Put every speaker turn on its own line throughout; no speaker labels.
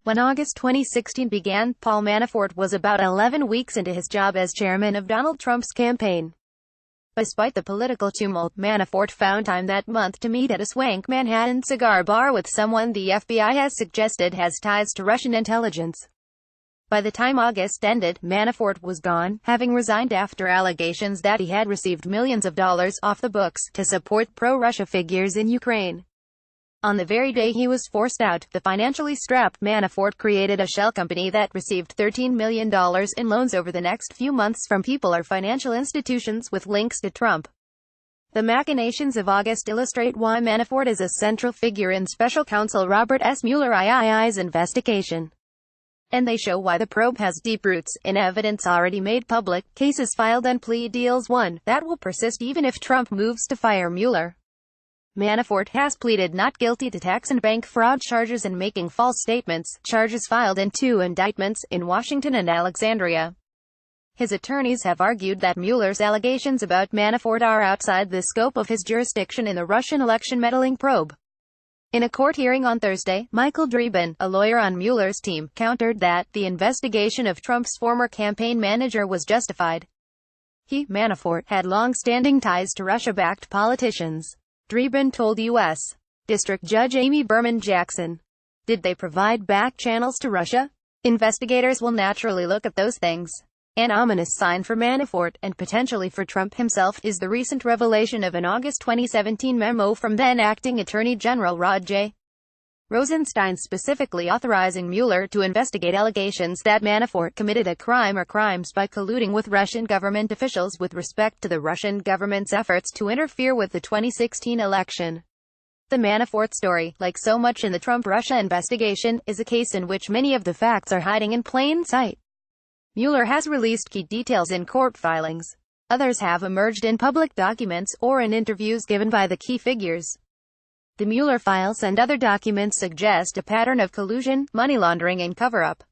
When August 2016 began, Paul Manafort was about 11 weeks into his job as chairman of Donald Trump's campaign. Despite the political tumult, Manafort found time that month to meet at a swank Manhattan cigar bar with someone the FBI has suggested has ties to Russian intelligence. By the time August ended, Manafort was gone, having resigned after allegations that he had received millions of dollars off the books to support pro-Russia figures in Ukraine. On the very day he was forced out, the financially strapped Manafort created a shell company that received $13 million in loans over the next few months from people or financial institutions with links to Trump. The machinations of August illustrate why Manafort is a central figure in special counsel Robert S. Mueller III's investigation. And they show why the probe has deep roots in evidence already made public, cases filed and plea deals won, that will persist even if Trump moves to fire Mueller. Manafort has pleaded not guilty to tax and bank fraud charges and making false statements, charges filed in 2 indictments, in Washington and Alexandria. His attorneys have argued that Mueller's allegations about Manafort are outside the scope of his jurisdiction in the Russian election meddling probe. In a court hearing on Thursday, Michael Dreeben, a lawyer on Mueller's team, countered that the investigation of Trump's former campaign manager was justified. He, Manafort, had long-standing ties to Russia-backed politicians. Dreeben told U.S. District Judge Amy Berman Jackson. Did they provide back channels to Russia? Investigators will naturally look at those things. An ominous sign for Manafort, and potentially for Trump himself, is the recent revelation of an August 2017 memo from then-acting Attorney General Rod J. Rosenstein specifically authorizing Mueller to investigate allegations that Manafort committed a crime or crimes by colluding with Russian government officials with respect to the Russian government's efforts to interfere with the 2016 election. The Manafort story, like so much in the Trump-Russia investigation, is a case in which many of the facts are hiding in plain sight. Mueller has released key details in court filings. Others have emerged in public documents or in interviews given by the key figures. The Mueller files and other documents suggest a pattern of collusion, money laundering and cover-up.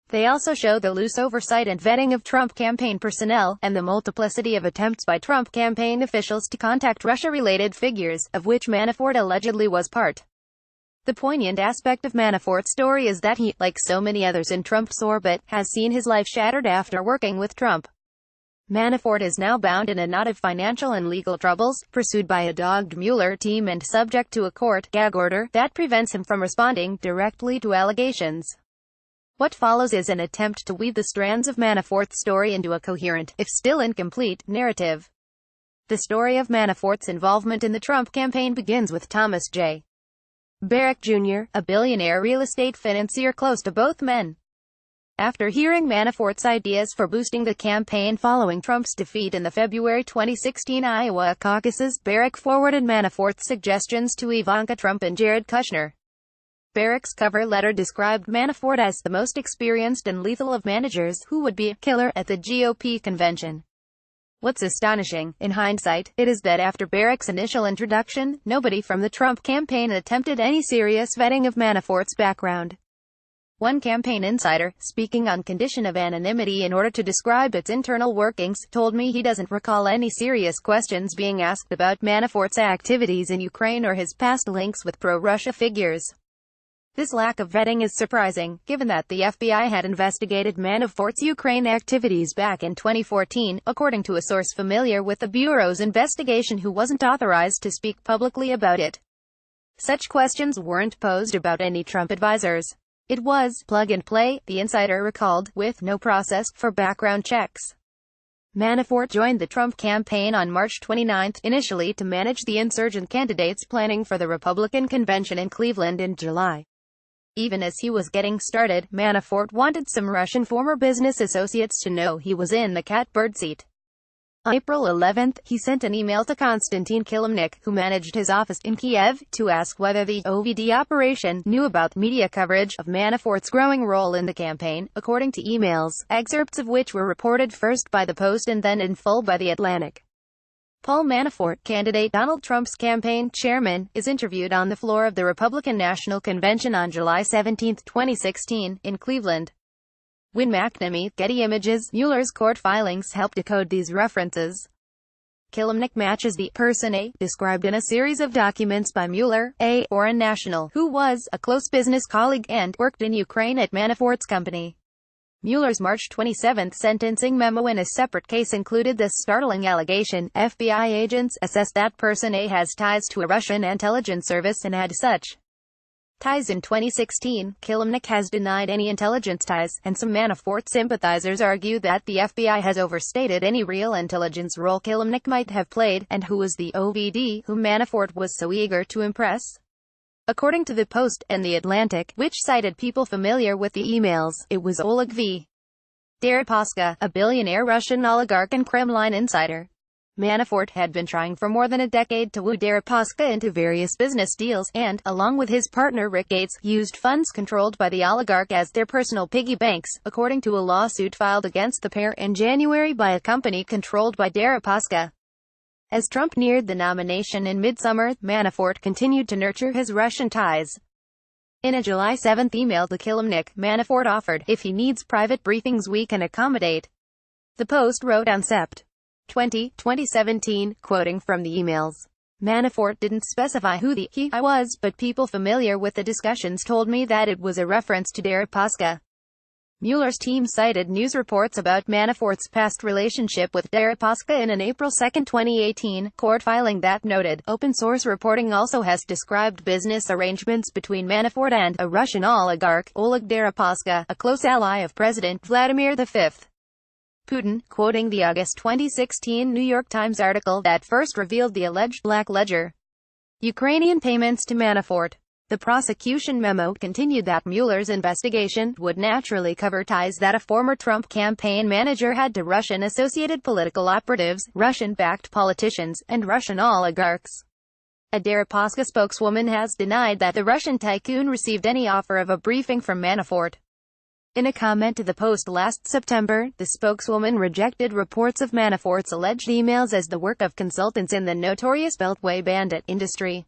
They also show the loose oversight and vetting of Trump campaign personnel, and the multiplicity of attempts by Trump campaign officials to contact Russia-related figures, of which Manafort allegedly was part. The poignant aspect of Manafort's story is that he, like so many others in Trump's orbit, has seen his life shattered after working with Trump. Manafort is now bound in a knot of financial and legal troubles, pursued by a dogged Mueller team and subject to a court gag order that prevents him from responding directly to allegations. What follows is an attempt to weave the strands of Manafort's story into a coherent, if still incomplete, narrative. The story of Manafort's involvement in the Trump campaign begins with Thomas J. Barrack Jr., a billionaire real estate financier close to both men. After hearing Manafort's ideas for boosting the campaign following Trump's defeat in the February 2016 Iowa caucuses, Barrack forwarded Manafort's suggestions to Ivanka Trump and Jared Kushner. Barrack's cover letter described Manafort as the most experienced and lethal of managers, who would be a killer at the GOP convention. What's astonishing, in hindsight, it is that after Barrack's initial introduction, nobody from the Trump campaign attempted any serious vetting of Manafort's background. One campaign insider, speaking on condition of anonymity in order to describe its internal workings, told me he doesn't recall any serious questions being asked about Manafort's activities in Ukraine or his past links with pro-Russia figures. This lack of vetting is surprising, given that the FBI had investigated Manafort's Ukraine activities back in 2014, according to a source familiar with the Bureau's investigation who wasn't authorized to speak publicly about it. Such questions weren't posed about any Trump advisors. It was plug and play, the insider recalled, with no process for background checks. Manafort joined the Trump campaign on March 29, initially to manage the insurgent candidates planning for the Republican convention in Cleveland in July. Even as he was getting started, Manafort wanted some Russian former business associates to know he was in the catbird seat. On April 11, he sent an email to Konstantin Kilimnik, who managed his office in Kiev, to ask whether the OVD operation knew about media coverage of Manafort's growing role in the campaign, according to emails, excerpts of which were reported first by The Post and then in full by The Atlantic. Paul Manafort, candidate Donald Trump's campaign chairman, is interviewed on the floor of the Republican National Convention on July 17, 2016, in Cleveland. Win McNamee, Getty Images. Mueller's court filings help decode these references. Kilimnik matches the person A, described in a series of documents by Mueller, a foreign national, who was a close business colleague and worked in Ukraine at Manafort's company. Mueller's March 27 sentencing memo in a separate case included this startling allegation: FBI agents assessed that person A has ties to a Russian intelligence service and had such ties in 2016. Kilimnik has denied any intelligence ties, and some Manafort sympathizers argue that the FBI has overstated any real intelligence role Kilimnik might have played, and who was the OVD whom Manafort was so eager to impress. According to The Post and The Atlantic, which cited people familiar with the emails, it was Oleg V. Deripaska, a billionaire Russian oligarch and Kremlin insider. Manafort had been trying for more than a decade to woo Deripaska into various business deals, and, along with his partner Rick Gates, used funds controlled by the oligarch as their personal piggy banks, according to a lawsuit filed against the pair in January by a company controlled by Deripaska. As Trump neared the nomination in midsummer, Manafort continued to nurture his Russian ties. In a July 7 email to Kilimnik, Manafort offered, "If he needs private briefings we can accommodate." The Post wrote on Sept. 2017, quoting from the emails. Manafort didn't specify who the he was, but people familiar with the discussions told me that it was a reference to Deripaska. Mueller's team cited news reports about Manafort's past relationship with Deripaska in an April 2, 2018, court filing that noted. Open-source reporting also has described business arrangements between Manafort and a Russian oligarch, Oleg Deripaska, a close ally of President Vladimir V. Putin, quoting the August 2016 New York Times article that first revealed the alleged Black Ledger Ukrainian payments to Manafort. The prosecution memo continued that Mueller's investigation would naturally cover ties that a former Trump campaign manager had to Russian-associated political operatives, Russian-backed politicians, and Russian oligarchs. A Deripaska spokeswoman has denied that the Russian tycoon received any offer of a briefing from Manafort. In a comment to The Post last September, the spokeswoman rejected reports of Manafort's alleged emails as the work of consultants in the notorious Beltway bandit industry.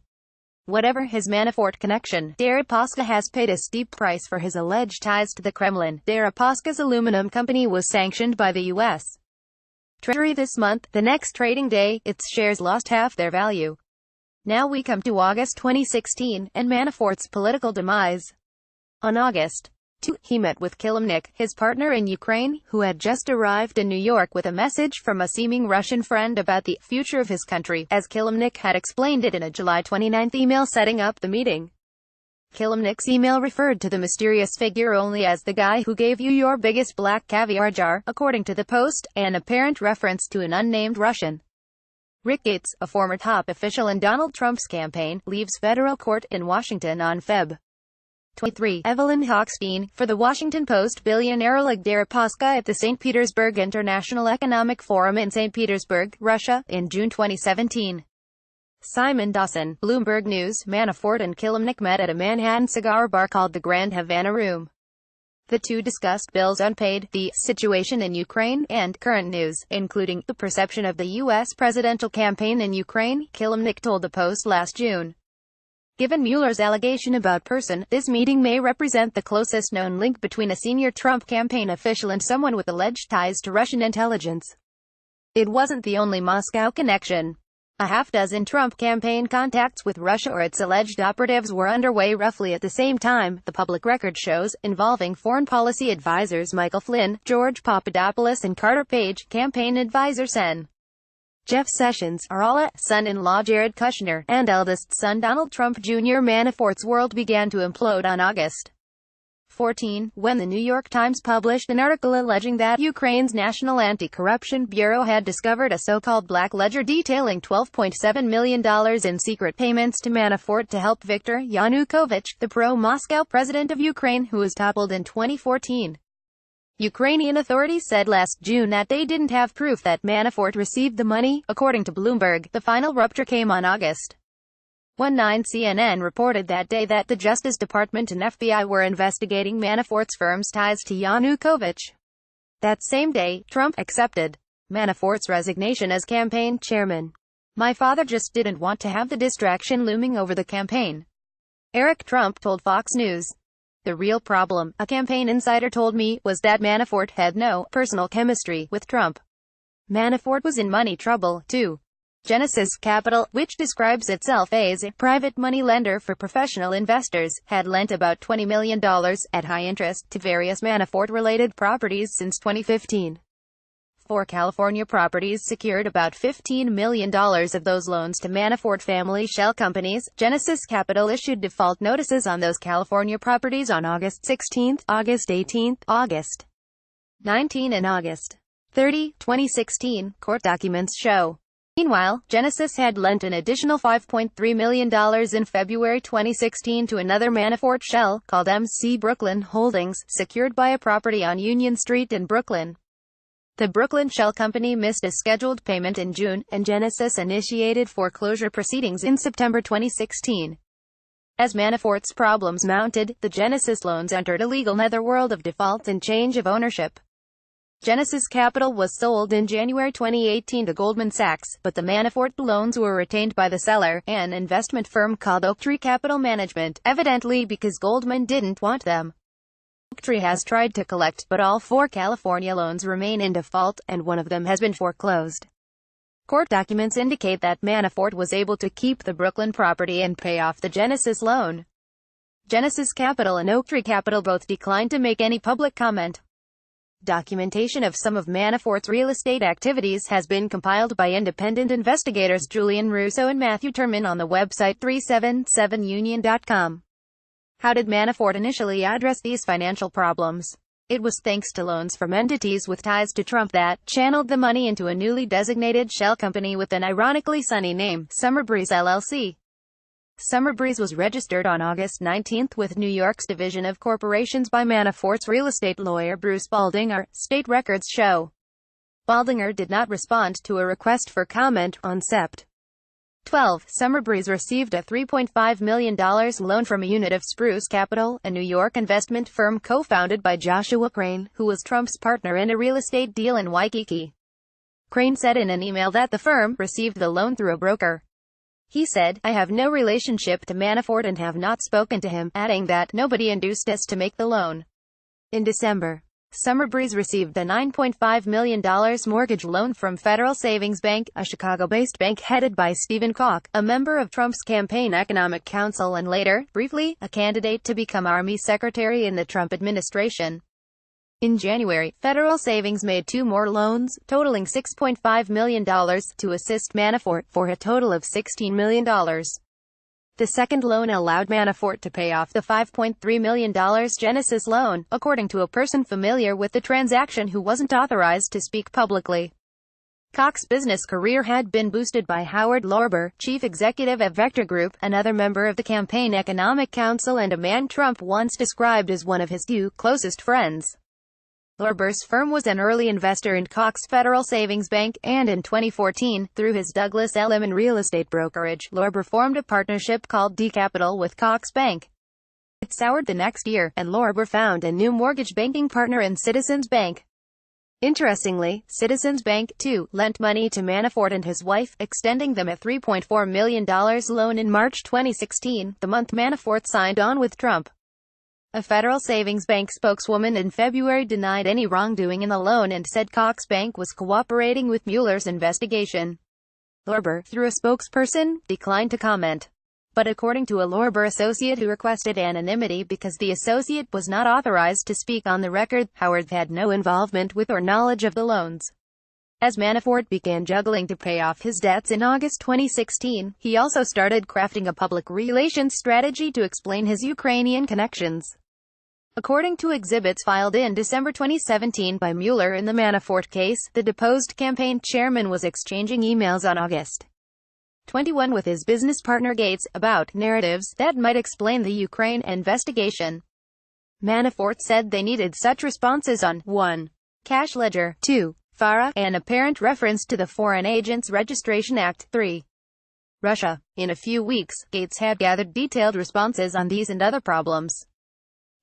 Whatever his Manafort connection, Deripaska has paid a steep price for his alleged ties to the Kremlin. Deripaska's aluminum company was sanctioned by the U.S. Treasury this month. The next trading day, its shares lost half their value. Now we come to August 2016, and Manafort's political demise. On August 2, he met with Kilimnik, his partner in Ukraine, who had just arrived in New York with a message from a seeming Russian friend about the future of his country, as Kilimnik had explained it in a July 29 email setting up the meeting. Kilimnik's email referred to the mysterious figure only as the guy who gave you your biggest black caviar jar, according to The Post, an apparent reference to an unnamed Russian. Rick Gates, a former top official in Donald Trump's campaign, leaves federal court in Washington on Feb. 23. Evelyn Hochstein, for The Washington Post. Billionaire Oleg Deripaska at the St. Petersburg International Economic Forum in St. Petersburg, Russia, in June 2017. Simon Dawson, Bloomberg News. Manafort and Kilimnik met at a Manhattan cigar bar called the Grand Havana Room. The two discussed bills unpaid, the situation in Ukraine, and current news, including the perception of the U.S. presidential campaign in Ukraine, Kilimnik told The Post last June. Given Mueller's allegation about person, this meeting may represent the closest known link between a senior Trump campaign official and someone with alleged ties to Russian intelligence. It wasn't the only Moscow connection. A half-dozen Trump campaign contacts with Russia or its alleged operatives were underway roughly at the same time, the public record shows, involving foreign policy advisors Michael Flynn, George Papadopoulos and Carter Page, campaign advisor Sen. Jeff Sessions, Arala, son-in-law Jared Kushner, and eldest son Donald Trump Jr. Manafort's world began to implode on August 14, when the New York Times published an article alleging that Ukraine's National Anti-Corruption Bureau had discovered a so-called black ledger detailing $12.7 million in secret payments to Manafort to help Viktor Yanukovych, the pro-Moscow president of Ukraine who was toppled in 2014. Ukrainian authorities said last June that they didn't have proof that Manafort received the money, according to Bloomberg. The final rupture came on August 19. CNN reported that day that the Justice Department and FBI were investigating Manafort's firm's ties to Yanukovych. That same day, Trump accepted Manafort's resignation as campaign chairman. "My father just didn't want to have the distraction looming over the campaign," Eric Trump told Fox News. "The real problem," a campaign insider told me, was that Manafort had no personal chemistry with Trump. Manafort was in money trouble, too. Genesis Capital, which describes itself as a private money lender for professional investors, had lent about $20 million at high interest to various Manafort-related properties since 2015. 4 California properties secured about $15 million of those loans to Manafort family shell companies. Genesis Capital issued default notices on those California properties on August 16, August 18, August 19 and August 30, 2016, court documents show. Meanwhile, Genesis had lent an additional $5.3 million in February 2016 to another Manafort shell, called MC Brooklyn Holdings, secured by a property on Union Street in Brooklyn. The Brooklyn Shell Company missed a scheduled payment in June, and Genesis initiated foreclosure proceedings in September 2016. As Manafort's problems mounted, the Genesis loans entered a legal netherworld of default and change of ownership. Genesis Capital was sold in January 2018 to Goldman Sachs, but the Manafort loans were retained by the seller, an investment firm called Oaktree Capital Management, evidently because Goldman didn't want them. Oaktree has tried to collect, but all 4 California loans remain in default, and one of them has been foreclosed. Court documents indicate that Manafort was able to keep the Brooklyn property and pay off the Genesis loan. Genesis Capital and Oaktree Capital both declined to make any public comment. Documentation of some of Manafort's real estate activities has been compiled by independent investigators Julian Russo and Matthew Turman on the website 377union.com. How did Manafort initially address these financial problems? It was thanks to loans from entities with ties to Trump that channeled the money into a newly designated shell company with an ironically sunny name, Summerbreeze LLC. Summerbreeze was registered on August 19 with New York's Division of Corporations by Manafort's real estate lawyer Bruce Baldinger, state records show. Baldinger did not respond to a request for comment on Sept. 12. Summerbreeze received a $3.5 million loan from a unit of Spruce Capital, a New York investment firm co-founded by Joshua Crane, who was Trump's partner in a real estate deal in Waikiki. Crane said in an email that the firm received the loan through a broker. He said, "I have no relationship to Manafort and have not spoken to him," adding that nobody induced us to make the loan. In December, Summerbreeze received a $9.5 million mortgage loan from Federal Savings Bank, a Chicago-based bank headed by Stephen Koch, a member of Trump's campaign economic council and later, briefly, a candidate to become Army Secretary in the Trump administration. In January, Federal Savings made 2 more loans, totaling $6.5 million, to assist Manafort, for a total of $16 million. The second loan allowed Manafort to pay off the $5.3 million Genesis loan, according to a person familiar with the transaction who wasn't authorized to speak publicly. Koch's business career had been boosted by Howard Lorber, chief executive at Vector Group, another member of the campaign economic council and a man Trump once described as one of his 2 closest friends. Lorber's firm was an early investor in Koch's Federal Savings Bank, and in 2014, through his Douglas Elliman real estate brokerage, Lorber formed a partnership called D Capital with Koch's Bank. It soured the next year, and Lorber found a new mortgage banking partner in Citizens Bank. Interestingly, Citizens Bank, too, lent money to Manafort and his wife, extending them a $3.4 million loan in March 2016, the month Manafort signed on with Trump. A Federal Savings Bank spokeswoman in February denied any wrongdoing in the loan and said Koch's Bank was cooperating with Mueller's investigation. Lorber, through a spokesperson, declined to comment. But according to a Lorber associate who requested anonymity because the associate was not authorized to speak on the record, Howard had no involvement with or knowledge of the loans. As Manafort began juggling to pay off his debts in August 2016, he also started crafting a public relations strategy to explain his Ukrainian connections. According to exhibits filed in December 2017 by Mueller in the Manafort case, the deposed campaign chairman was exchanging emails on August 21 with his business partner Gates, about narratives that might explain the Ukraine investigation. Manafort said they needed such responses on 1. Cash ledger, 2. FARA, an apparent reference to the Foreign Agents Registration Act, 3. Russia. In a few weeks, Gates had gathered detailed responses on these and other problems.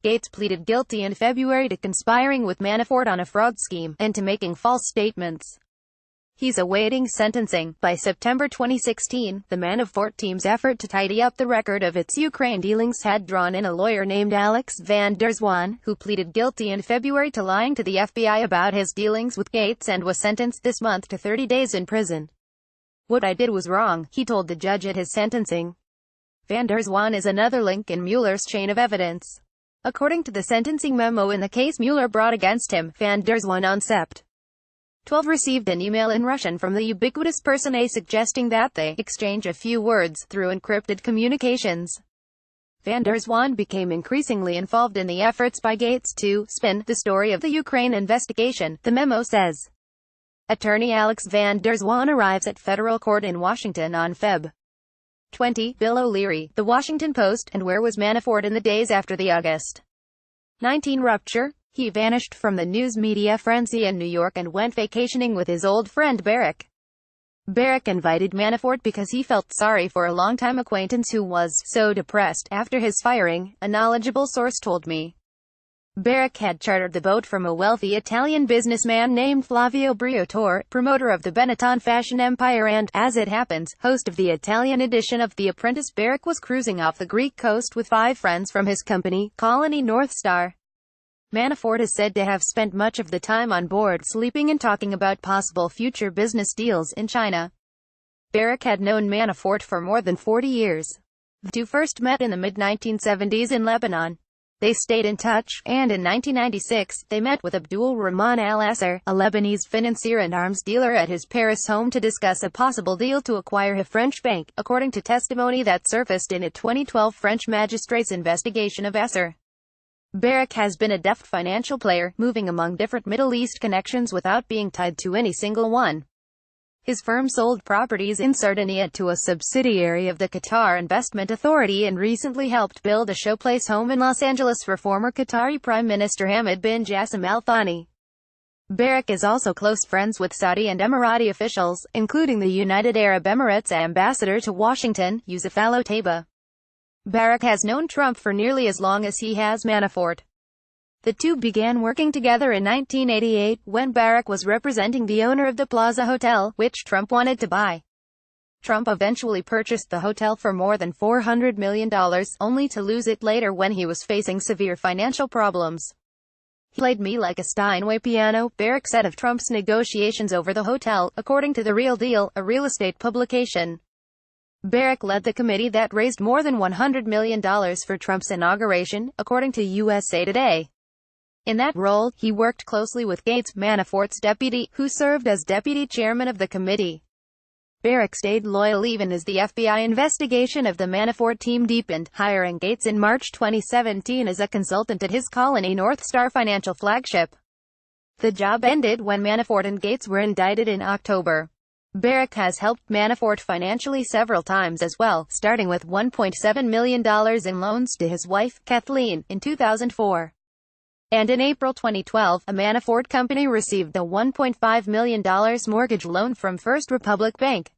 Gates pleaded guilty in February to conspiring with Manafort on a fraud scheme, and to making false statements. He's awaiting sentencing. By September 2016, the Manafort team's effort to tidy up the record of its Ukraine dealings had drawn in a lawyer named Alex van der Zwaan, who pleaded guilty in February to lying to the FBI about his dealings with Gates and was sentenced this month to 30 days in prison. "What I did was wrong," he told the judge at his sentencing. Van der Zwaan is another link in Mueller's chain of evidence. According to the sentencing memo in the case Mueller brought against him, Van der Zwaan on Sept. 12 received an email in Russian from the ubiquitous person A suggesting that they exchange a few words through encrypted communications. Van der Zwaan became increasingly involved in the efforts by Gates to spin the story of the Ukraine investigation, the memo says. Attorney Alex Van der Zwaan arrives at federal court in Washington on Feb. 20. Bill O'Leary, The Washington Post, and where was Manafort in the days after the August 19 rupture? He vanished from the news media frenzy in New York and went vacationing with his old friend Barack. Barack invited Manafort because he felt sorry for a longtime acquaintance who was so depressed after his firing, a knowledgeable source told me. Barack had chartered the boat from a wealthy Italian businessman named Flavio Briatore, promoter of the Benetton fashion empire and, as it happens, host of the Italian edition of The Apprentice. Barack was cruising off the Greek coast with 5 friends from his company, Colony North Star. Manafort is said to have spent much of the time on board sleeping and talking about possible future business deals in China. Barack had known Manafort for more than 40 years. The two first met in the mid-1970s in Lebanon. They stayed in touch, and in 1996, they met with Abdul Rahman al-Assar, a Lebanese financier and arms dealer at his Paris home to discuss a possible deal to acquire a French bank, according to testimony that surfaced in a 2012 French magistrate's investigation of Assar. Barack has been a deft financial player, moving among different Middle East connections without being tied to any single one. His firm sold properties in Sardinia to a subsidiary of the Qatar Investment Authority and recently helped build a showplace home in Los Angeles for former Qatari Prime Minister Hamad bin Jassim Al Thani. Barack is also close friends with Saudi and Emirati officials, including the United Arab Emirates ambassador to Washington, Yusuf Al-Otaiba. Barack has known Trump for nearly as long as he has Manafort. The two began working together in 1988, when Barack was representing the owner of the Plaza Hotel, which Trump wanted to buy. Trump eventually purchased the hotel for more than $400 million, only to lose it later when he was facing severe financial problems. He played me like a Steinway piano, Barack said of Trump's negotiations over the hotel, according to The Real Deal, a real estate publication. Barack led the committee that raised more than $100 million for Trump's inauguration, according to USA Today. In that role, he worked closely with Gates, Manafort's deputy, who served as deputy chairman of the committee. Barack stayed loyal even as the FBI investigation of the Manafort team deepened, hiring Gates in March 2017 as a consultant at his Colony North Star financial flagship. The job ended when Manafort and Gates were indicted in October. Barack has helped Manafort financially several times as well, starting with $1.7 million in loans to his wife, Kathleen, in 2004. And in April 2012, a Manafort company received a $1.5 million mortgage loan from First Republic Bank.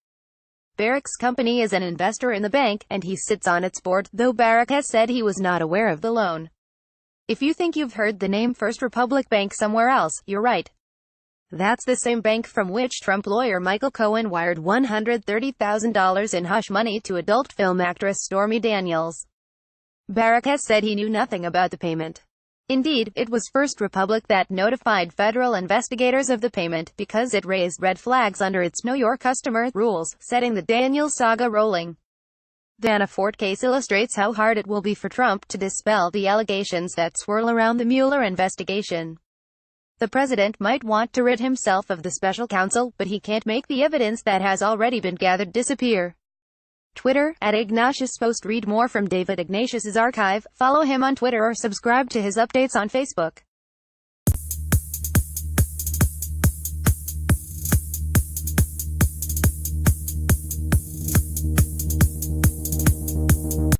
Barack's company is an investor in the bank, and he sits on its board, though Barack has said he was not aware of the loan. If you think you've heard the name First Republic Bank somewhere else, you're right. That's the same bank from which Trump lawyer Michael Cohen wired $130,000 in hush money to adult film actress Stormy Daniels. Barack has said he knew nothing about the payment. Indeed, it was First Republic that notified federal investigators of the payment, because it raised red flags under its Know Your Customer rules, setting the Daniels saga rolling. The Manafort case illustrates how hard it will be for Trump to dispel the allegations that swirl around the Mueller investigation. The president might want to rid himself of the special counsel, but he can't make the evidence that has already been gathered disappear. Twitter, @IgnatiusPost. Read more from David Ignatius's archive, follow him on Twitter or subscribe to his updates on Facebook.